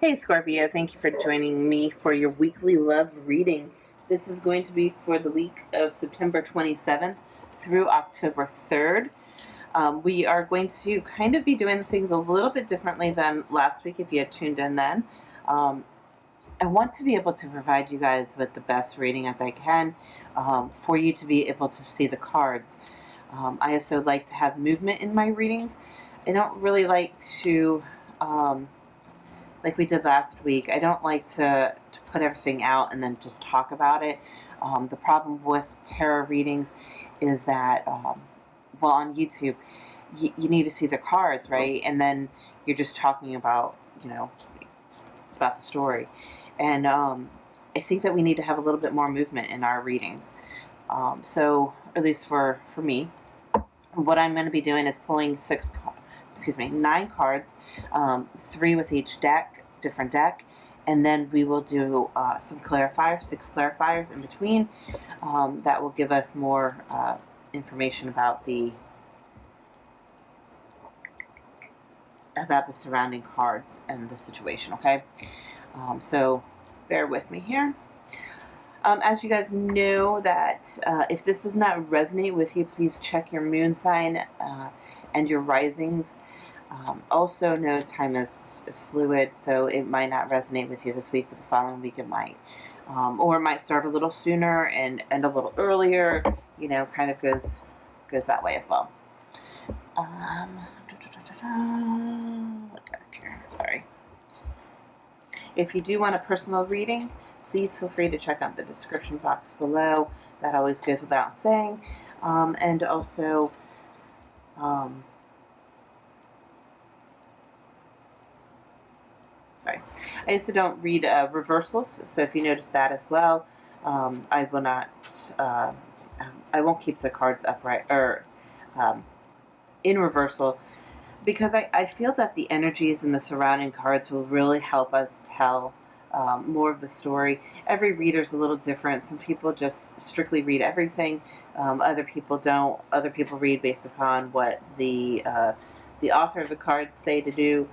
Hey Scorpio, thank you for joining me for your weekly love reading. This is going to be for the week of September 27th through October 3rd. We are going to kind of be doing things a little bit differently than last week if you had tuned in then. I want to be able to provide you guys with the best reading as I can for you to be able to see the cards. I also like to have movement in my readings. I don't really like to... like we did last week, I don't like to put everything out and then just talk about it. The problem with tarot readings is that, well, on YouTube, you need to see the cards, right? And then you're just talking about, about the story. And I think that we need to have a little bit more movement in our readings. So, at least for me, what I'm going to be doing is pulling 9 cards, 3 with each different deck, and then we will do some clarifiers, 6 clarifiers in between. That will give us more information about the surrounding cards and the situation, okay? So bear with me here. As you guys know that if this does not resonate with you, please check your moon sign and your risings. Also, no, time is fluid, so it might not resonate with you this week, but the following week it might. Or it might start a little sooner and end a little earlier, kind of goes that way as well. What deck here? Sorry. If you do want a personal reading, please feel free to check out the description box below. That always goes without saying. And also, sorry, I also don't read reversals, so if you notice that as well, I will not, I won't keep the cards upright or in reversal, because I feel that the energies in the surrounding cards will really help us tell more of the story. Every reader's a little different. Some people just strictly read everything. Other people don't. Other people read based upon what the author of the cards say to do.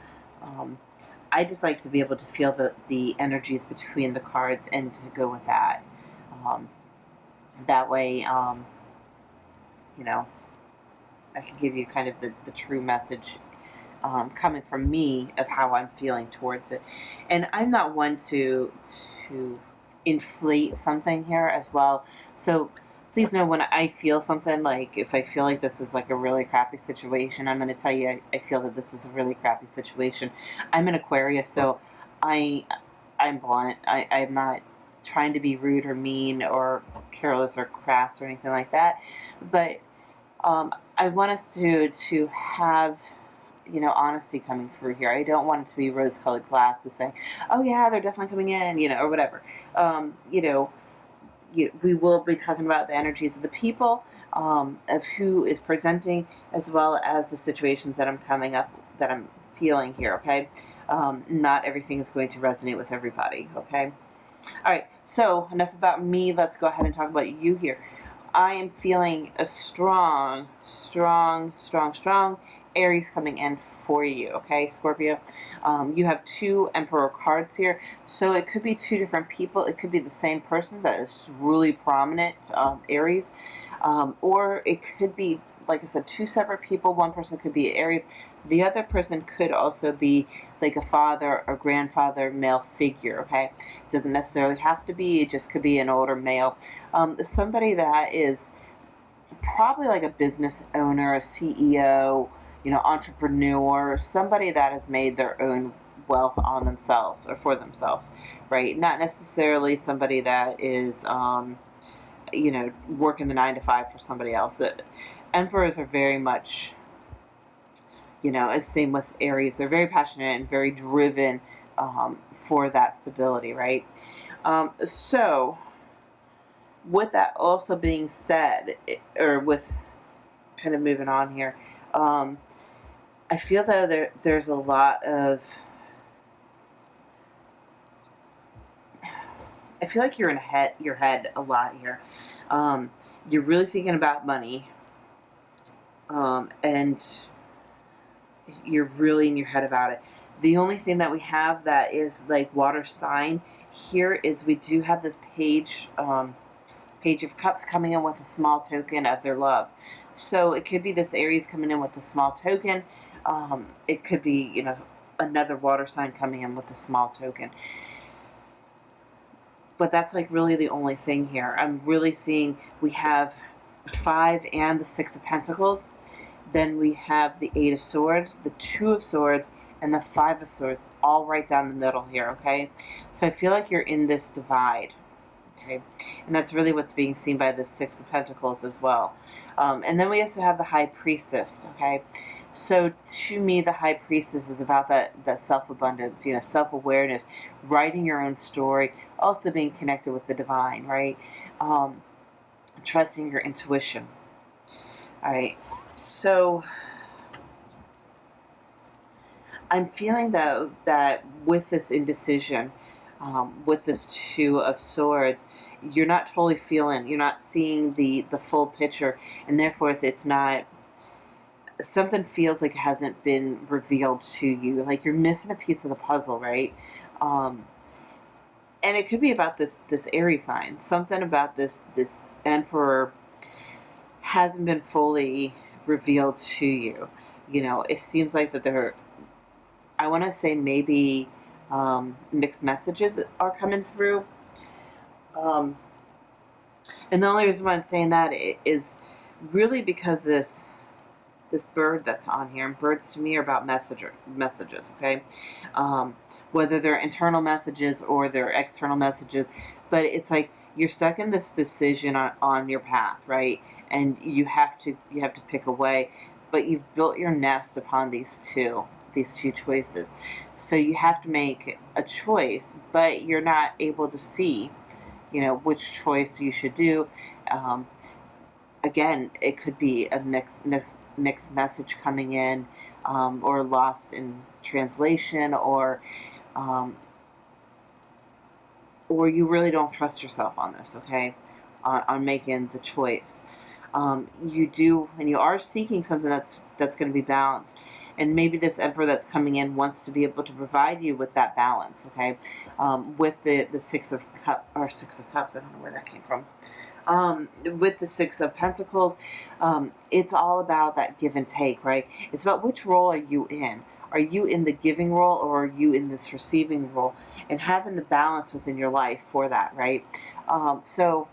I just like to be able to feel the energies between the cards and to go with that. That way, I can give you kind of the true message coming from me of how I'm feeling towards it. And I'm not one to inflate something here as well. So please know when I feel something, like if I feel like this is like a really crappy situation, I'm going to tell you I feel that this is a really crappy situation. I'm an Aquarius, so I'm blunt. I'm not trying to be rude or mean or careless or crass or anything like that. But I want us to have, honesty coming through here. I don't want it to be rose-colored glasses saying, oh yeah, they're definitely coming in, or whatever. We will be talking about the energies of the people, of who is presenting, as well as the situations that I'm feeling here, okay? Not everything is going to resonate with everybody, okay? All right, so enough about me. Let's go ahead and talk about you here. I am feeling a strong Aries coming in for you, okay, Scorpio? You have 2 Emperor cards here, so it could be 2 different people. It could be the same person that is really prominent, Aries, or it could be, like I said, 2 separate people. One person could be Aries. The other person could also be like a father or grandfather male figure, okay? It doesn't necessarily have to be. It just could be an older male. Somebody that is probably like a business owner, a CEO, entrepreneur, somebody that has made their own wealth on themselves or for themselves, right? Not necessarily somebody that is, working the 9 to 5 for somebody else. Emperors are very much, as same with Aries, they're very passionate and very driven for that stability, right? So, with that also being said, or with kind of moving on here, I feel that there's a lot of... I feel like you're in your head a lot here. You're really thinking about money. And you're really in your head about it. The only thing that we have that is like water sign here is we do have this Page of Cups coming in with a small token of their love. So it could be this Aries coming in with a small token. It could be, another water sign coming in with a small token. But that's like really the only thing here. I'm really seeing we have 5 and the 6 of Pentacles. Then we have the 8 of Swords, the 2 of Swords, and the 5 of Swords, all right down the middle here, okay? So I feel like you're in this divide, okay? And that's really what's being seen by the 6 of Pentacles as well. And then we also have the High Priestess, okay? So to me, the High Priestess is about that self-abundance, self-awareness, writing your own story, also being connected with the divine, right? Trusting your intuition. All right. So I'm feeling, though, that with this indecision, with this 2 of Swords, you're not totally you're not seeing the full picture, and therefore it's not, something feels like it hasn't been revealed to you. Like you're missing a piece of the puzzle, right? And it could be about this Aries sign. Something about this Emperor hasn't been fully revealed to you. It seems like that I want to say maybe mixed messages are coming through. And the only reason why I'm saying that is really because this bird that's on here, and birds to me are about messages, okay? Whether they're internal messages or they're external messages, but it's like you're stuck in this decision on your path, right? And you have to pick a way, but you've built your nest upon these two choices. So you have to make a choice, but you're not able to see, which choice you should do. Again, it could be a mixed message coming in, or lost in translation, or you really don't trust yourself on this, okay? On making the choice. You do, and you are seeking something that's going to be balanced. And maybe this Emperor that's coming in wants to be able to provide you with that balance, okay? With the 6 of Cups, I don't know where that came from. With the 6 of Pentacles, it's all about that give and take, right? It's about which role are you in. Are you in the giving role, or are you in this receiving role? And having the balance within your life for that, right? So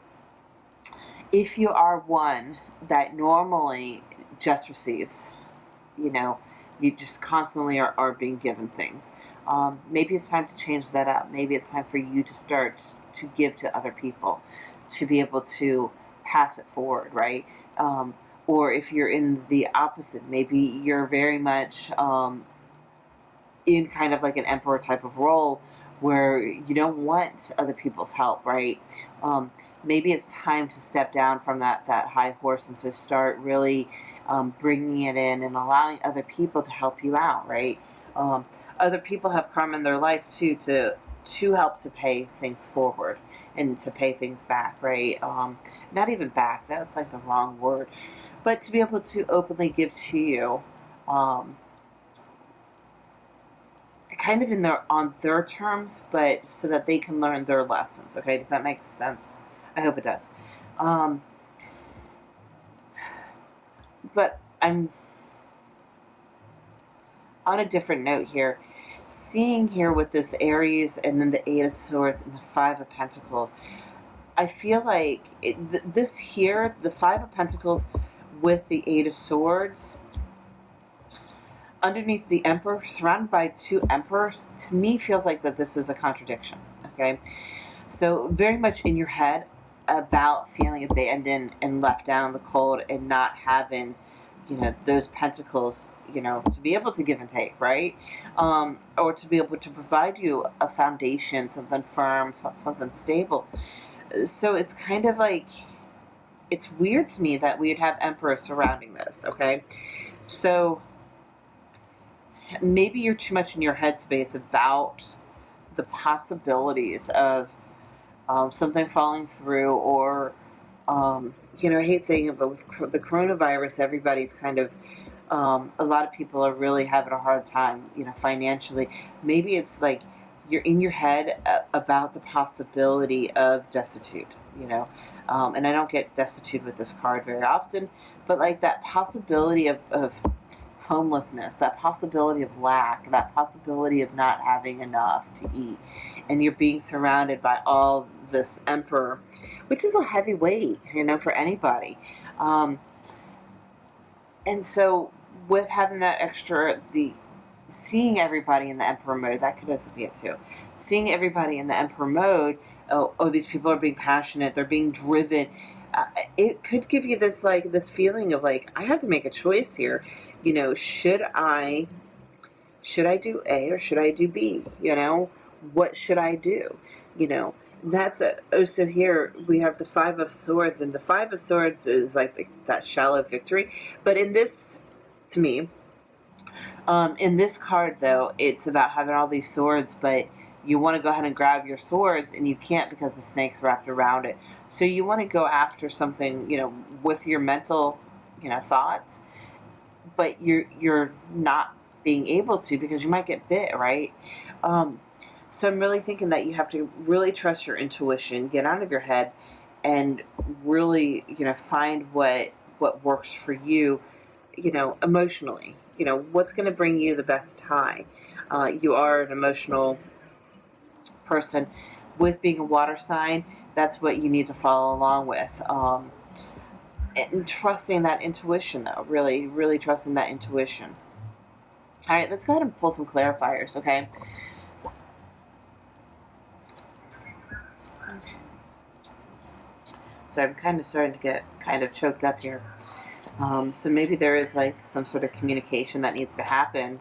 if you are one that normally just receives, you just constantly are being given things, maybe it's time to change that up. Maybe it's time for you to start to give to other people, to be able to pass it forward, right? Or if you're in the opposite, maybe you're very much in kind of like an Emperor type of role where you don't want other people's help, right? Maybe it's time to step down from that high horse and to start really bringing it in and allowing other people to help you out, right? Other people have karma in their life too to help to pay things forward and to pay things back, right? Not even back, that's like the wrong word, but to be able to openly give to you, kind of on their terms, but so that they can learn their lessons. Okay, does that make sense? I hope it does. But I'm on a different note here. Seeing here with this Aries and then the 8 of Swords and the 5 of Pentacles, I feel like this here, the 5 of Pentacles with the 8 of Swords, underneath the Emperor, surrounded by 2 Emperors, to me feels like that this is a contradiction, okay? So very much in your head about feeling abandoned and left down in the cold and not having, those pentacles, to be able to give and take, right? Or to be able to provide you a foundation, something firm, something stable. So it's kind of like, it's weird to me that we'd have Emperor surrounding this, okay? So maybe you're too much in your headspace about the possibilities of something falling through, or I hate saying it, but with the coronavirus, everybody's kind of A lot of people are really having a hard time, financially. Maybe it's like you're in your head about the possibility of destitute, and I don't get destitute with this card very often, but like that possibility of homelessness, that possibility of lack, that possibility of not having enough to eat, and you're being surrounded by all this emperor, which is a heavy weight, for anybody. Um, and so, with having that extra, the seeing everybody in the emperor mode, that could also be it too. Seeing everybody in the emperor mode, oh, these people are being passionate, they're being driven. It could give you this feeling of like, I have to make a choice here. Should I do A or should I do B? What should I do? That's so here we have the Five of Swords, and the Five of Swords is like that shallow victory. But in this, to me, in this card though, it's about having all these swords, but you want to go ahead and grab your swords, and you can't because the snake's wrapped around it. So you want to go after something, with your mental, thoughts, but you're not being able to because you might get bit, right? So I'm really thinking that you have to really trust your intuition, get out of your head, and really, find what works for you, emotionally. What's going to bring you the best high. You are an emotional person. With being a water sign, that's what you need to follow along with. And trusting that intuition, though, really, really trusting that intuition. All right, let's go ahead and pull some clarifiers, okay? So I'm kind of starting to get kind of choked up here. So maybe there is like some sort of communication that needs to happen.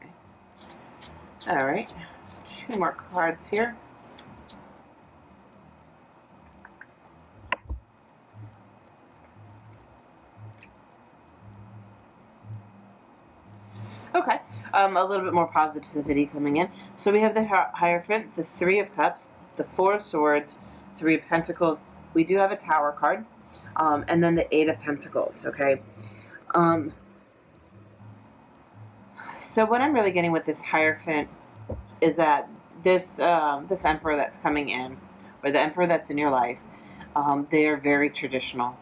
Okay. All right, 2 more cards here. Okay, a little bit more positivity coming in. So we have the Hierophant, the Three of Cups, the Four of Swords, Three of Pentacles. We do have a Tower card, and then the Eight of Pentacles, okay? So what I'm really getting with this Hierophant is that this Emperor that's coming in, or the Emperor that's in your life, they are very traditional,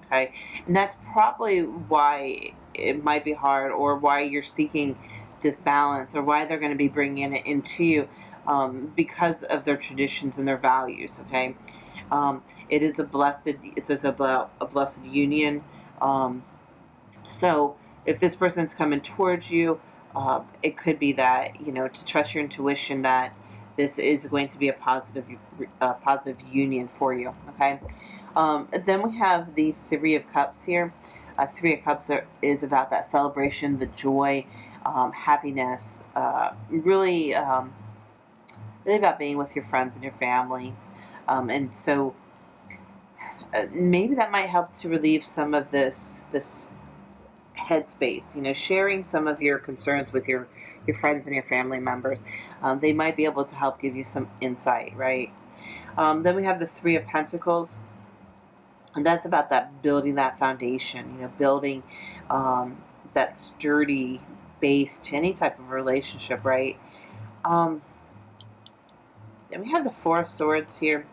okay? And that's probably why it might be hard, or why you're seeking this balance, or why they're going to be bringing it into you, because of their traditions and their values, okay? It is it's about a blessed union. So if this person's coming towards you, it could be that, to trust your intuition that this is going to be a positive union for you, okay? Then we have the Three of Cups here. Three of Cups is about that celebration, the joy, happiness, really about being with your friends and your families. And so maybe that might help to relieve some of this headspace, sharing some of your concerns with your friends and your family members. They might be able to help give you some insight, right? Then we have the Three of Pentacles, and that's about that building that foundation, building that sturdy base to any type of relationship, right? Then we have the Four of Swords here,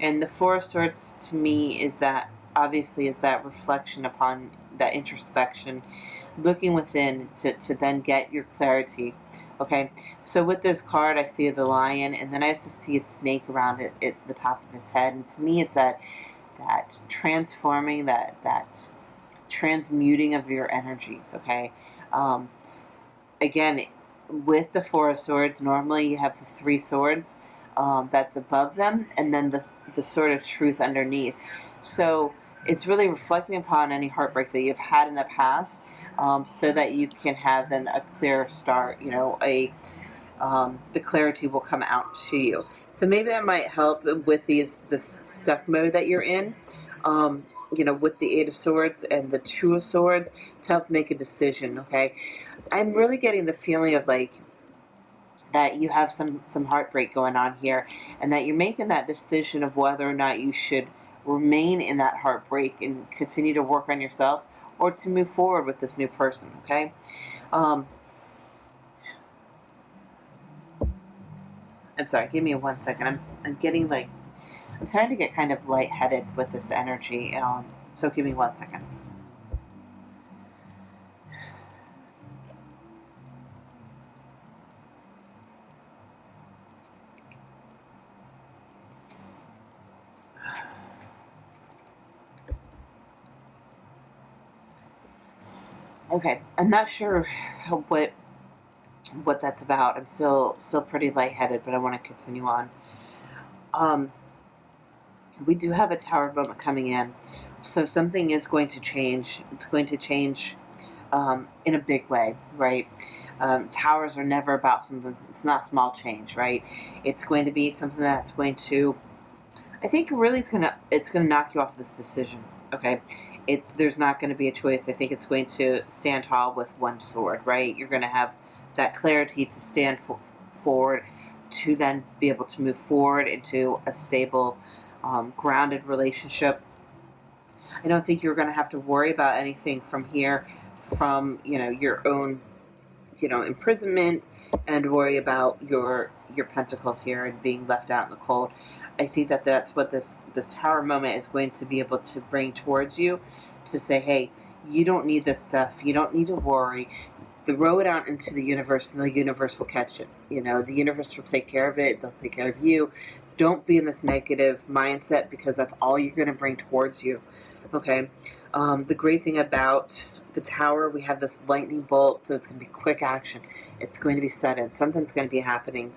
and the Four of Swords to me is that, obviously, is that reflection upon that introspection, looking within to then get your clarity. Okay, so with this card, I see the lion, and then I also see a snake around it at the top of his head, and to me, it's that transforming, that transmuting of your energies. Okay, again, with the Four of Swords, normally you have the Three Swords that's above them, and then the Sword of Truth underneath. So it's really reflecting upon any heartbreak that you've had in the past, so that you can have then a clear start. The clarity will come out to you. So maybe that might help with this stuck mode that you're in. With the Eight of Swords and the Two of Swords to help make a decision. Okay, I'm really getting the feeling of like that you have some heartbreak going on here, and that you're making that decision of whether or not you should remain in that heartbreak and continue to work on yourself, or to move forward with this new person. Okay. Um, I'm sorry. Give me 1 second. I'm getting like I'm starting to get kind of lightheaded with this energy. So give me 1 second. Okay, I'm not sure what that's about. I'm still pretty lightheaded, but I want to continue on. Um, we do have a tower moment coming in, so something is going to change. It's going to change in a big way, right? Towers are never about something. It's not small change, right? It's going to be something that's going to. I think really it's gonna knock you off this decision. Okay, there's not going to be a choice. I think it's going to stand tall with one sword, right? You're going to have that clarity to stand forward, to then be able to move forward into a stable, grounded relationship. I don't think you're going to have to worry about anything from here, from your own imprisonment, and worry about your pentacles here and being left out in the cold. I think that that's what this tower moment is going to be able to bring towards you, to say, hey, you don't need this stuff. You don't need to worry. Throw it out into the universe, and the universe will catch it. The universe will take care of it. They'll take care of you. Don't be in this negative mindset, because that's all you're going to bring towards you. Okay. The great thing about the tower, we have this lightning bolt, so it's going to be quick action. It's going to be sudden. Something's going to be happening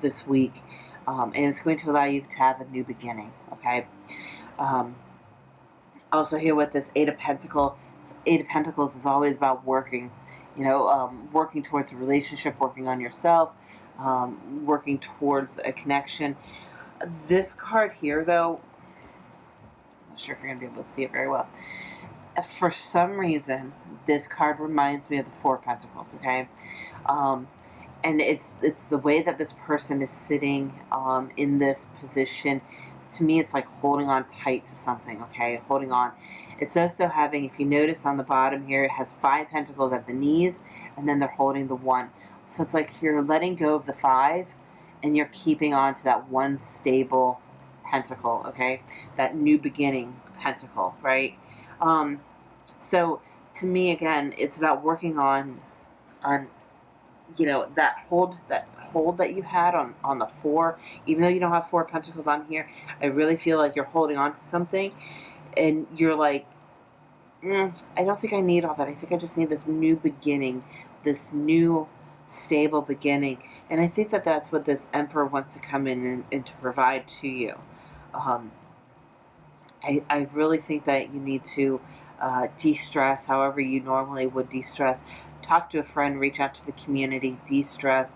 this week, and it's going to allow you to have a new beginning. Okay. Also, here with this Eight of Pentacles is always about working. Working towards a relationship, working on yourself, working towards a connection. This card here, though, I'm not sure if you're going to be able to see it very well. For some reason, this card reminds me of the Four of Pentacles, okay? And it's the way that this person is sitting in this position. To me, it's like holding on tight to something, okay? Holding on. It's also having, if you notice on the bottom here, it has 5 pentacles at the knees, and then they're holding the 1. So it's like you're letting go of the 5, and you're keeping on to that one stable pentacle, okay? That new beginning pentacle, right? So to me, again, it's about working on that hold that you had on the 4. Even though you don't have 4 pentacles on here, I really feel like you're holding on to something, and you're like, I don't think I need all that. I think I just need this new beginning, this new stable beginning. And I think that that's what this Emperor wants to come in and to provide to you. I really think that you need to de-stress however you normally would de-stress. Talk to a friend, reach out to the community, de-stress,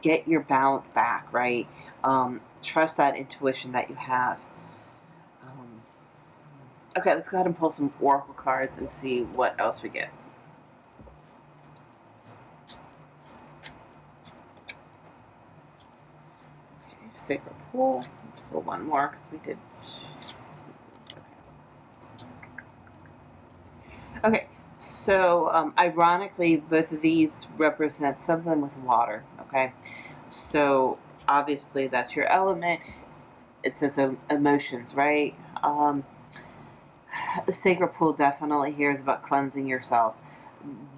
get your balance back, right? Trust that intuition that you have. Okay, let's go ahead and pull some oracle cards and see what else we get. Okay, sacred pool. Let's pull one more because we did. Okay, so ironically, both of these represent something with water, okay? So obviously that's your element. It says emotions, right? The sacred pool definitely here is about cleansing yourself,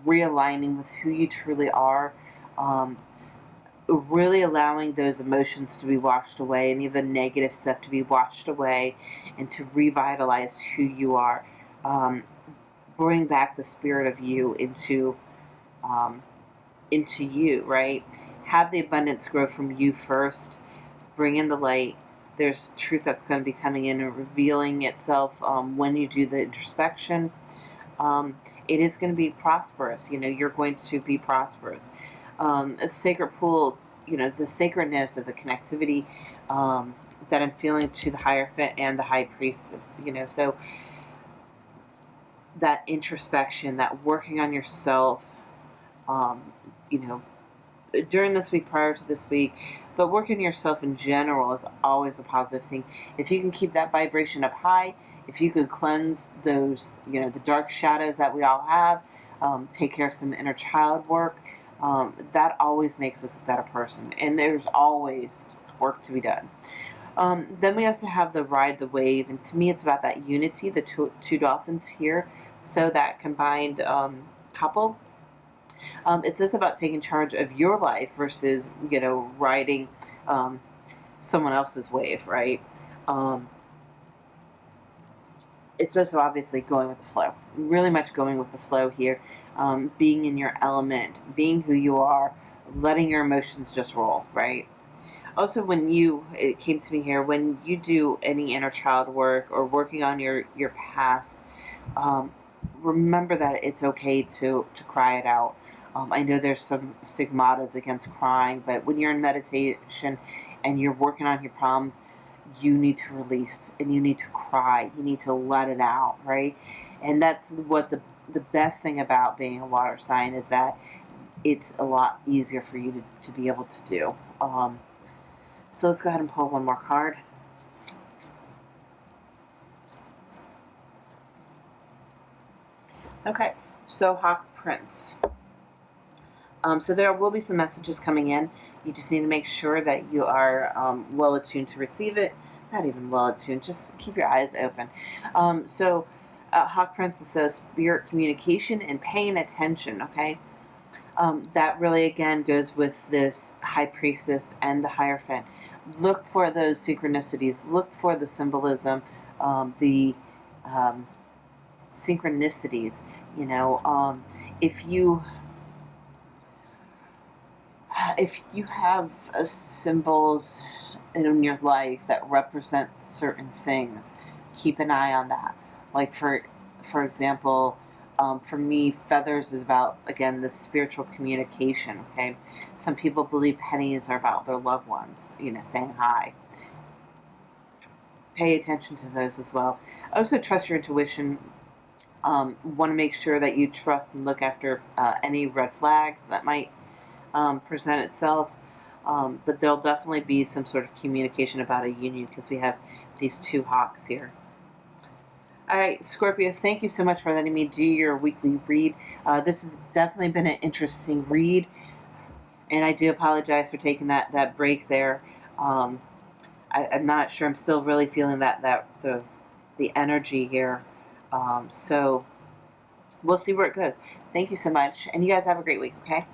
realigning with who you truly are, really allowing those emotions to be washed away, and even the negative stuff to be washed away, and to revitalize who you are. Bring back the spirit of you into you, right? Have the abundance grow from you first. Bring in the light. There's truth that's going to be coming in and revealing itself when you do the introspection. It is going to be prosperous. You're going to be prosperous. A sacred pool, the sacredness of the connectivity that I'm feeling to the Hierophant and the High Priestess. So that introspection, that working on yourself, um, you know, during this week, prior to this week, but working on yourself in general is always a positive thing. If you can keep that vibration up high, if you can cleanse those, the dark shadows that we all have, take care of some inner child work, that always makes us a better person. And there's always work to be done. Then we also have the Ride the Wave, and to me it's about that unity, the two dolphins here. So that combined couple, it's just about taking charge of your life versus, riding someone else's wave, right? It's also obviously going with the flow, really much going with the flow here, being in your element, being who you are, letting your emotions just roll, right? Also, it came to me here, when you do any inner child work or working on your past, remember that it's okay to cry it out. I know there's some stigmatas against crying, but when you're in meditation and you're working on your problems, you need to release and you need to cry. You need to let it out, right? And that's what the best thing about being a water sign is, that it's a lot easier for you to be able to do. So let's go ahead and pull one more card. Okay, so Hawk Prince. So there will be some messages coming in. You just need to make sure that you are well attuned to receive it. Not even well attuned, just keep your eyes open. So Hawk Prince says spirit communication and paying attention, okay? That really, again, goes with this High Priestess and the Hierophant. Look for those synchronicities. Look for the symbolism, the synchronicities. If you have symbols in your life that represent certain things, keep an eye on that. Like for example, for me, feathers is about, again, the spiritual communication. Okay, some people believe pennies are about their loved ones, saying hi. Pay attention to those as well. Also, trust your intuition. Want to make sure that you trust and look after any red flags that might present itself. But there'll definitely be some sort of communication about a union, because we have these two hawks here. All right, Scorpio, thank you so much for letting me do your weekly read. This has definitely been an interesting read, and I do apologize for taking that break there. I'm not sure. I'm still really feeling the energy here. So we'll see where it goes. Thank you so much, and you guys have a great week, okay?